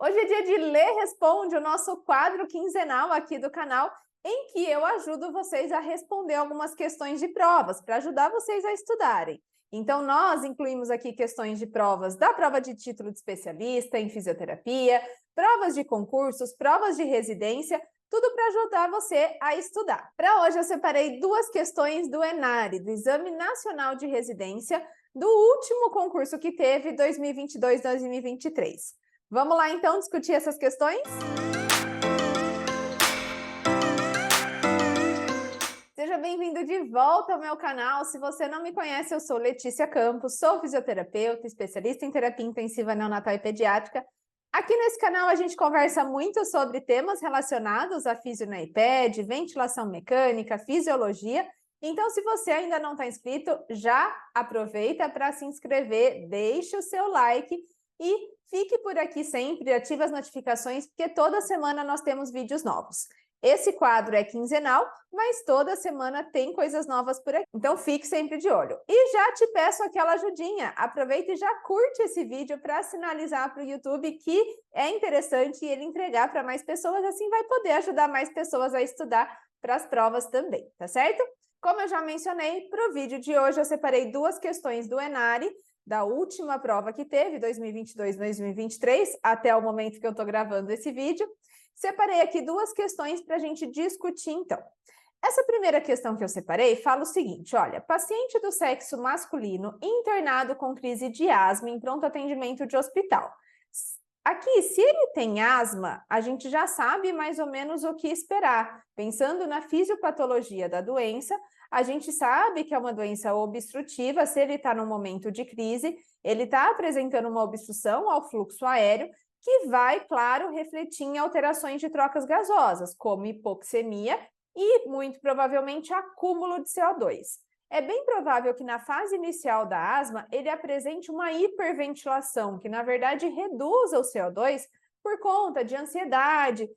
Hoje é dia de Lê Responde, o nosso quadro quinzenal aqui do canal, em que eu ajudo vocês a responder algumas questões de provas, para ajudar vocês a estudarem. Então, nós incluímos aqui questões de provas da prova de título de especialista em fisioterapia, provas de concursos, provas de residência, tudo para ajudar você a estudar. Para hoje, eu separei duas questões do ENARE, do Exame Nacional de Residência, do último concurso que teve, 2022-2023. Vamos lá, então, discutir essas questões? Seja bem-vindo de volta ao meu canal. Se você não me conhece, eu sou Letícia Campos, sou fisioterapeuta, especialista em terapia intensiva neonatal e pediátrica. Aqui nesse canal a gente conversa muito sobre temas relacionados à fisio na IPED, ventilação mecânica, fisiologia. Então, se você ainda não está inscrito, já aproveita para se inscrever, deixe o seu like e fique por aqui sempre, ative as notificações, porque toda semana nós temos vídeos novos. Esse quadro é quinzenal, mas toda semana tem coisas novas por aqui. Então fique sempre de olho. E já te peço aquela ajudinha. Aproveita e já curte esse vídeo para sinalizar para o YouTube que é interessante ele entregar para mais pessoas. Assim vai poder ajudar mais pessoas a estudar para as provas também, tá certo? Como eu já mencionei, para o vídeo de hoje eu separei duas questões do ENARE, da última prova que teve, 2022-2023, até o momento que eu estou gravando esse vídeo. Separei aqui duas questões para a gente discutir, então. Essa primeira questão que eu separei fala o seguinte, olha, paciente do sexo masculino internado com crise de asma em pronto atendimento de hospital. Aqui, se ele tem asma, a gente já sabe mais ou menos o que esperar. Pensando na fisiopatologia da doença, a gente sabe que é uma doença obstrutiva. Se ele está num momento de crise, ele está apresentando uma obstrução ao fluxo aéreo, que vai, claro, refletir em alterações de trocas gasosas, como hipoxemia e, muito provavelmente, acúmulo de CO2. É bem provável que na fase inicial da asma ele apresente uma hiperventilação, que na verdade reduza o CO2 por conta de ansiedade.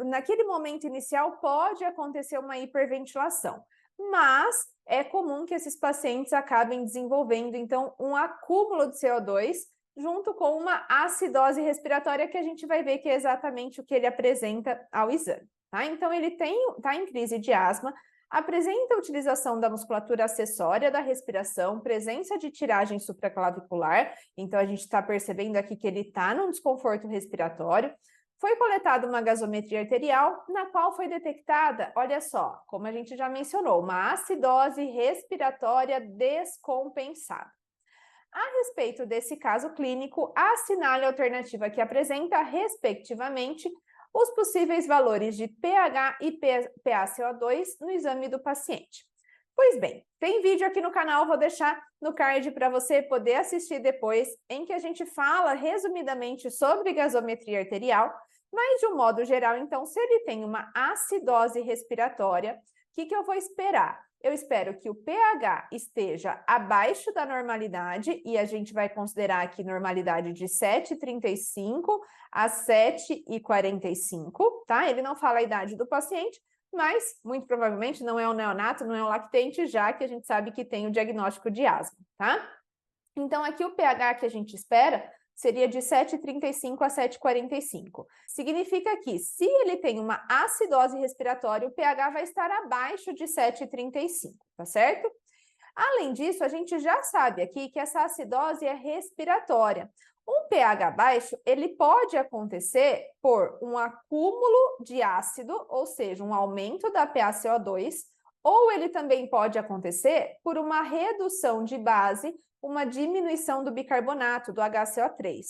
Naquele momento inicial pode acontecer uma hiperventilação, mas é comum que esses pacientes acabem desenvolvendo, então, um acúmulo de CO2 junto com uma acidose respiratória, que a gente vai ver que é exatamente o que ele apresenta ao exame. Tá? Então, ele está em crise de asma, apresenta a utilização da musculatura acessória da respiração, presença de tiragem supraclavicular, então a gente está percebendo aqui que ele está num desconforto respiratório. Foi coletada uma gasometria arterial, na qual foi detectada, olha só, como a gente já mencionou, uma acidose respiratória descompensada. A respeito desse caso clínico, assinale a alternativa que apresenta, respectivamente, os possíveis valores de pH e PaCO2 no exame do paciente. Pois bem, tem vídeo aqui no canal, vou deixar no card para você poder assistir depois, em que a gente fala resumidamente sobre gasometria arterial, mas de um modo geral, então, se ele tem uma acidose respiratória, o que eu vou esperar? Eu espero que o pH esteja abaixo da normalidade, e a gente vai considerar aqui normalidade de 7,35 a 7,45, tá? Ele não fala a idade do paciente, mas muito provavelmente não é um neonato, não é um lactente, já que a gente sabe que tem o diagnóstico de asma, tá? Então, aqui o pH que a gente espera seria de 7,35 a 7,45. Significa que, se ele tem uma acidose respiratória, o pH vai estar abaixo de 7,35, tá certo? Além disso, a gente já sabe aqui que essa acidose é respiratória. Um pH baixo, ele pode acontecer por um acúmulo de ácido, ou seja, um aumento da PaCO2, ou ele também pode acontecer por uma redução de base, uma diminuição do bicarbonato, do HCO3.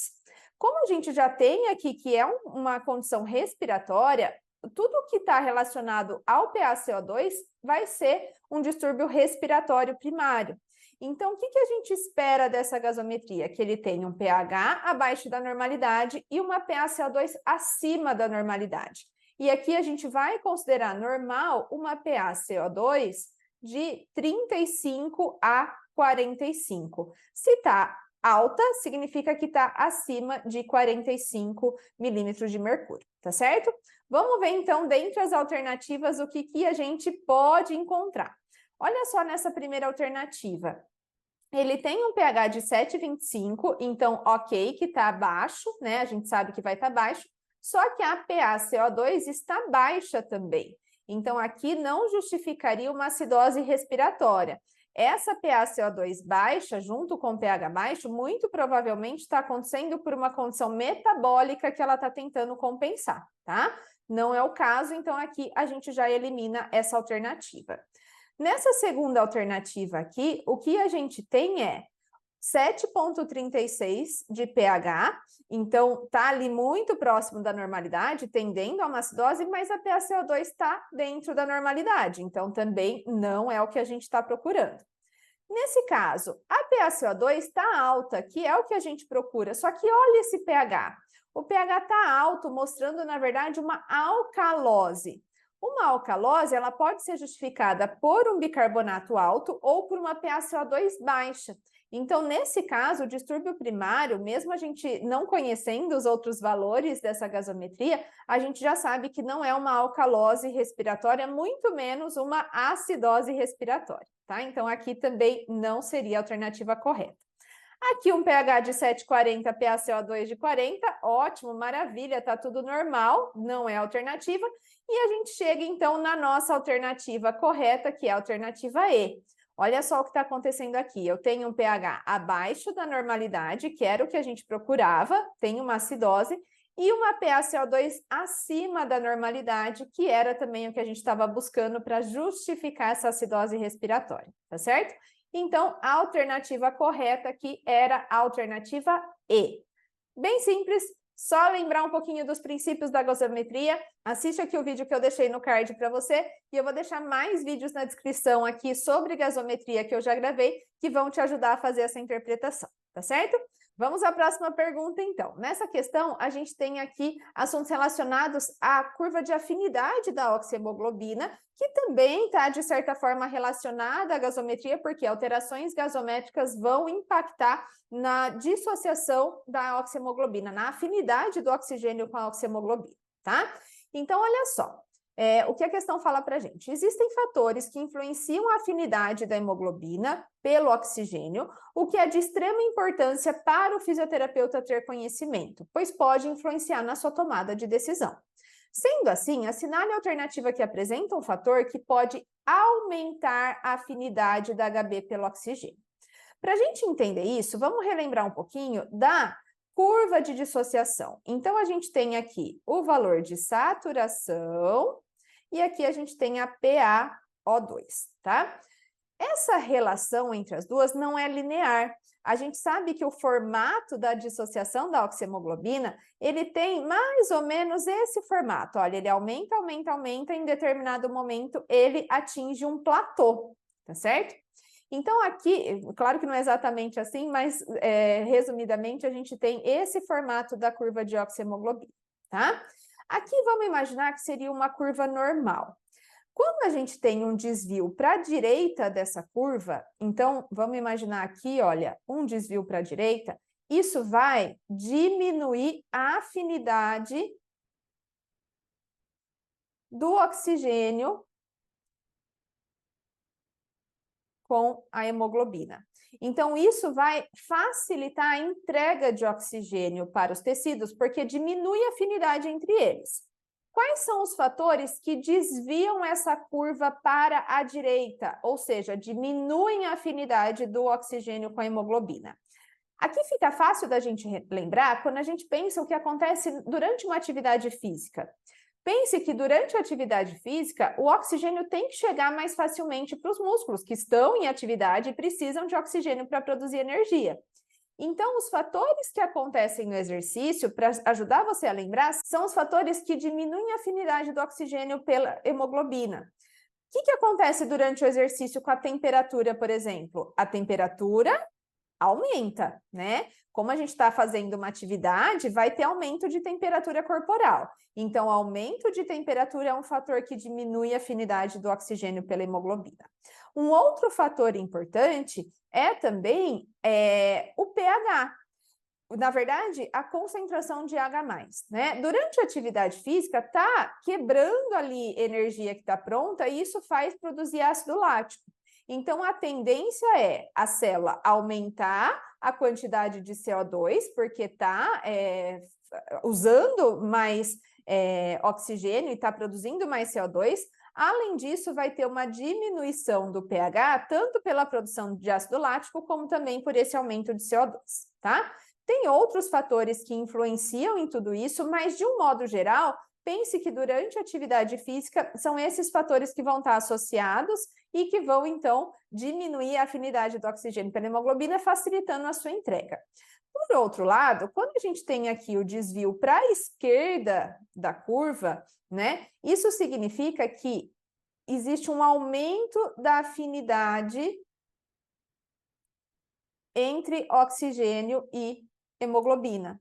Como a gente já tem aqui que é uma condição respiratória, tudo que está relacionado ao PaCO2 vai ser um distúrbio respiratório primário. Então, o que a gente espera dessa gasometria? Que ele tenha um pH abaixo da normalidade e uma PaCO2 acima da normalidade. E aqui a gente vai considerar normal uma PaCO2 de 35 a 45. Se está alta, significa que está acima de 45 milímetros de mercúrio, tá certo? Vamos ver, então, dentre as alternativas, o que a gente pode encontrar. Olha só nessa primeira alternativa. ele tem um pH de 7,25, então ok, que está abaixo, né? A gente sabe que vai estar baixo, só que a PaCO2 está baixa também. Então, aqui não justificaria uma acidose respiratória. Essa PaCO2 baixa, junto com o pH baixo, muito provavelmente está acontecendo por uma condição metabólica que ela está tentando compensar, tá? Não é o caso, então aqui a gente já elimina essa alternativa. Nessa segunda alternativa aqui, o que a gente tem é 7,36 de pH, então está ali muito próximo da normalidade, tendendo a uma acidose, mas a PaCO2 está dentro da normalidade, então também não é o que a gente está procurando. Nesse caso, a PaCO2 está alta, que é o que a gente procura, só que olha esse pH. O pH está alto, mostrando, na verdade, uma alcalose. Uma alcalose, ela pode ser justificada por um bicarbonato alto ou por uma PaCO2 baixa. Então, nesse caso, o distúrbio primário, mesmo a gente não conhecendo os outros valores dessa gasometria, a gente já sabe que não é uma alcalose respiratória, muito menos uma acidose respiratória, tá? Então, aqui também não seria a alternativa correta. Aqui um pH de 7,40, PaCO2 de 40, ótimo, maravilha, tá tudo normal, não é alternativa. E a gente chega, então, na nossa alternativa correta, que é a alternativa E. Olha só o que está acontecendo aqui. Eu tenho um pH abaixo da normalidade, que era o que a gente procurava, tem uma acidose, e uma PaCO2 acima da normalidade, que era também o que a gente estava buscando para justificar essa acidose respiratória, tá certo? Então, a alternativa correta aqui era a alternativa E. Bem simples, só lembrar um pouquinho dos princípios da gasometria. Assiste aqui o vídeo que eu deixei no card para você e eu vou deixar mais vídeos na descrição aqui sobre gasometria que eu já gravei que vão te ajudar a fazer essa interpretação, tá certo? Vamos à próxima pergunta, então. Nessa questão, a gente tem aqui assuntos relacionados à curva de afinidade da oxihemoglobina, que também está, de certa forma, relacionada à gasometria, porque alterações gasométricas vão impactar na dissociação da oxihemoglobina, na afinidade do oxigênio com a oxihemoglobina, tá? Então, olha só. O que a questão fala para a gente? Existem fatores que influenciam a afinidade da hemoglobina pelo oxigênio, o que é de extrema importância para o fisioterapeuta ter conhecimento, pois pode influenciar na sua tomada de decisão. Sendo assim, assinale a alternativa que apresenta um fator que pode aumentar a afinidade da HB pelo oxigênio. Para a gente entender isso, vamos relembrar um pouquinho da curva de dissociação. Então, a gente tem aqui o valor de saturação e aqui a gente tem a PaO2, tá? Essa relação entre as duas não é linear. A gente sabe que o formato da dissociação da oxihemoglobina, ele tem mais ou menos esse formato. Olha, ele aumenta, aumenta, aumenta, em determinado momento ele atinge um platô, tá certo? Então, aqui, claro que não é exatamente assim, mas resumidamente a gente tem esse formato da curva de oxihemoglobina, tá? Aqui vamos imaginar que seria uma curva normal. Quando a gente tem um desvio para a direita dessa curva, então vamos imaginar aqui, olha, um desvio para a direita, isso vai diminuir a afinidade do oxigênio com a hemoglobina. Então, isso vai facilitar a entrega de oxigênio para os tecidos, porque diminui a afinidade entre eles. Quais são os fatores que desviam essa curva para a direita, ou seja, diminuem a afinidade do oxigênio com a hemoglobina? Aqui fica fácil da gente lembrar quando a gente pensa o que acontece durante uma atividade física. Pense que durante a atividade física, o oxigênio tem que chegar mais facilmente para os músculos que estão em atividade e precisam de oxigênio para produzir energia. Então, os fatores que acontecem no exercício, para ajudar você a lembrar, são os fatores que diminuem a afinidade do oxigênio pela hemoglobina. O que acontece durante o exercício com a temperatura, por exemplo? A temperatura aumenta, né? Como a gente está fazendo uma atividade, vai ter aumento de temperatura corporal. Então, aumento de temperatura é um fator que diminui a afinidade do oxigênio pela hemoglobina. Um outro fator importante é também o pH. Na verdade, a concentração de H+, né? Durante a atividade física, tá quebrando ali energia que está pronta e isso faz produzir ácido lático. Então, a tendência é a célula aumentar a quantidade de CO2, porque está usando mais oxigênio e está produzindo mais CO2. Além disso, vai ter uma diminuição do pH, tanto pela produção de ácido lático, como também por esse aumento de CO2, tá? Tem outros fatores que influenciam em tudo isso, mas de um modo geral, pense que durante a atividade física são esses fatores que vão estar associados e que vão, então, diminuir a afinidade do oxigênio pela hemoglobina, facilitando a sua entrega. Por outro lado, quando a gente tem aqui o desvio para a esquerda da curva, né, isso significa que existe um aumento da afinidade entre oxigênio e hemoglobina.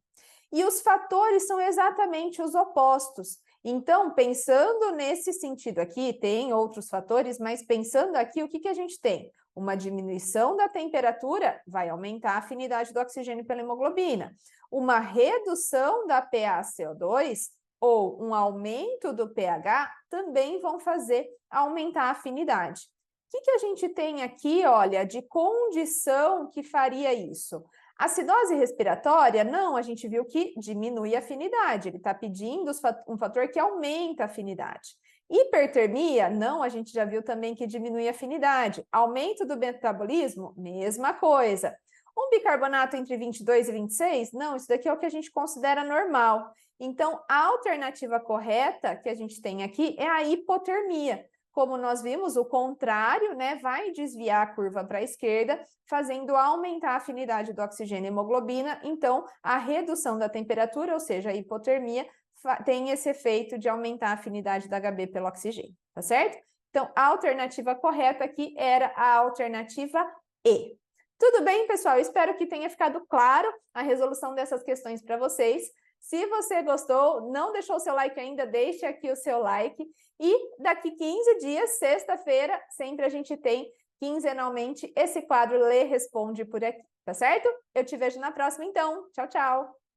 E os fatores são exatamente os opostos. Então, pensando nesse sentido aqui, tem outros fatores, mas pensando aqui, o que a gente tem? Uma diminuição da temperatura vai aumentar a afinidade do oxigênio pela hemoglobina. Uma redução da PaCO2 ou um aumento do pH também vão fazer aumentar a afinidade. O que a gente tem aqui, olha, de condição que faria isso? Acidose respiratória, não, a gente viu que diminui a afinidade, ele está pedindo um fator que aumenta a afinidade. Hipertermia, não, a gente já viu também que diminui a afinidade. Aumento do metabolismo, mesma coisa. Um bicarbonato entre 22 e 26, não, isso daqui é o que a gente considera normal. Então, a alternativa correta que a gente tem aqui é a hipotermia. Como nós vimos, o contrário, né, vai desviar a curva para a esquerda, fazendo aumentar a afinidade do oxigênio e hemoglobina. Então, a redução da temperatura, ou seja, a hipotermia, tem esse efeito de aumentar a afinidade da HB pelo oxigênio, tá certo? Então, a alternativa correta aqui era a alternativa E. Tudo bem, pessoal? Espero que tenha ficado claro a resolução dessas questões para vocês. Se você gostou, não deixou o seu like ainda, deixe aqui o seu like. E daqui 15 dias, sexta-feira, sempre a gente tem quinzenalmente esse quadro Lê Responde por aqui, tá certo? Eu te vejo na próxima então. Tchau, tchau!